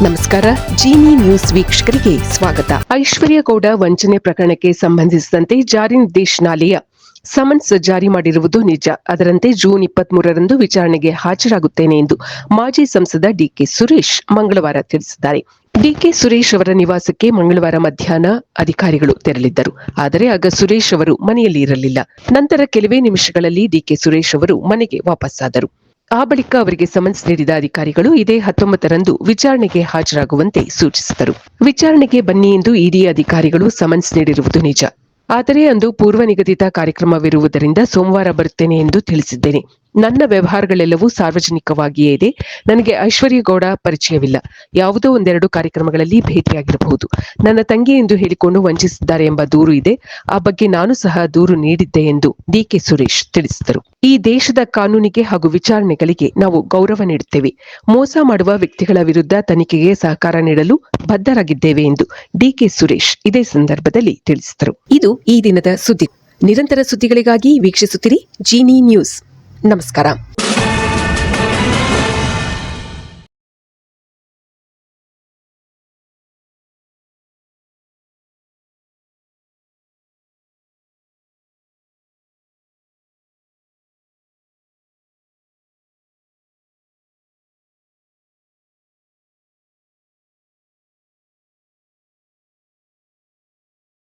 ನಮಸ್ಕಾರ. ಜೀನಿ ನ್ಯೂಸ್ ವೀಕ್ಷಕರಿಗೆ ಸ್ವಾಗತ. ಐಶ್ವರ್ಯ ಗೌಡ ವಂಚನೆ ಪ್ರಕರಣಕ್ಕೆ ಸಂಬಂಧಿಸಿದಂತೆ ಜಾರಿ ನಿರ್ದೇಶನಾಲಯ ಸಮನ್ಸ್ ಜಾರಿ ಮಾಡಿರುವುದು ನಿಜ. ಅದರಂತೆ ಜೂನ್ 23ರಂದು ವಿಚಾರಣೆಗೆ ಹಾಜರಾಗುತ್ತೇನೆ ಎಂದು ಮಾಜಿ ಸಂಸದ ಡಿಕೆ ಸುರೇಶ್ ಮಂಗಳವಾರ ತಿಳಿಸಿದ್ದಾರೆ. ಡಿಕೆ ಸುರೇಶ್ ಅವರ ನಿವಾಸಕ್ಕೆ ಮಂಗಳವಾರ ಮಧ್ಯಾಹ್ನ ಅಧಿಕಾರಿಗಳು ತೆರಳಿದ್ದರು. ಆದರೆ ಆಗ ಸುರೇಶ್ ಅವರು ಮನೆಯಲ್ಲಿ ಇರಲಿಲ್ಲ. ನಂತರ ಕೆಲವೇ ನಿಮಿಷಗಳಲ್ಲಿ ಡಿಕೆ ಸುರೇಶ್ ಅವರು ಮನೆಗೆ ವಾಪಸ್ಸಾದರು. ಆ ಬಳಿಕ ಅವರಿಗೆ ಸಮನ್ಸ್ ನೀಡಿದ ಅಧಿಕಾರಿಗಳು ಇದೇ 19ರಂದು ವಿಚಾರಣೆಗೆ ಹಾಜರಾಗುವಂತೆ ಸೂಚಿಸಿದರು. ವಿಚಾರಣೆಗೆ ಬನ್ನಿ ಎಂದು ಇಡಿ ಅಧಿಕಾರಿಗಳು ಸಮನ್ಸ್ ನೀಡಿರುವುದು ನಿಜ. ಆದರೆ ಅಂದು ಪೂರ್ವ ನಿಗದಿತ ಕಾರ್ಯಕ್ರಮವಿರುವುದರಿಂದ ಸೋಮವಾರ ಬರುತ್ತೇನೆ ಎಂದು ತಿಳಿಸಿದ್ದೇನೆ. ನನ್ನ ವ್ಯವಹಾರಗಳೆಲ್ಲವೂ ಸಾರ್ವಜನಿಕವಾಗಿಯೇ ಇದೆ. ನನಗೆ ಐಶ್ವರ್ಯ ಗೌಡ ಪರಿಚಯವಿಲ್ಲ. ಯಾವುದೋ ಒಂದೆರಡು ಕಾರ್ಯಕ್ರಮಗಳಲ್ಲಿ ಭೇಟಿಯಾಗಿರಬಹುದು. ನನ್ನ ತಂಗಿ ಎಂದು ಹೇಳಿಕೊಂಡು ವಂಚಿಸಿದ್ದಾರೆ ಎಂಬ ದೂರು ಇದೆ. ಆ ಬಗ್ಗೆ ನಾನು ಸಹ ದೂರು ನೀಡಿದ್ದೆ ಎಂದು ಡಿಕೆ ಸುರೇಶ್ ತಿಳಿಸಿದರು. ಈ ದೇಶದ ಕಾನೂನಿಗೆ ಹಾಗೂ ವಿಚಾರಣೆಗಳಿಗೆ ನಾವು ಗೌರವ ನೀಡುತ್ತೇವೆ. ಮೋಸ ಮಾಡುವ ವ್ಯಕ್ತಿಗಳ ವಿರುದ್ಧ ತನಿಖೆಗೆ ಸಹಕಾರ ನೀಡಲು ಬದ್ಧರಾಗಿದ್ದೇವೆ ಎಂದು ಡಿಕೆ ಸುರೇಶ್ ಇದೇ ಸಂದರ್ಭದಲ್ಲಿ ತಿಳಿಸಿದರು. ಇದು ಈ ದಿನದ ಸುದ್ದಿ. ನಿರಂತರ ಸುದ್ದಿಗಳಿಗಾಗಿ ವೀಕ್ಷಿಸುತ್ತಿರಿ ಜೀನಿ ನ್ಯೂಸ್. ನಮಸ್ಕಾರ.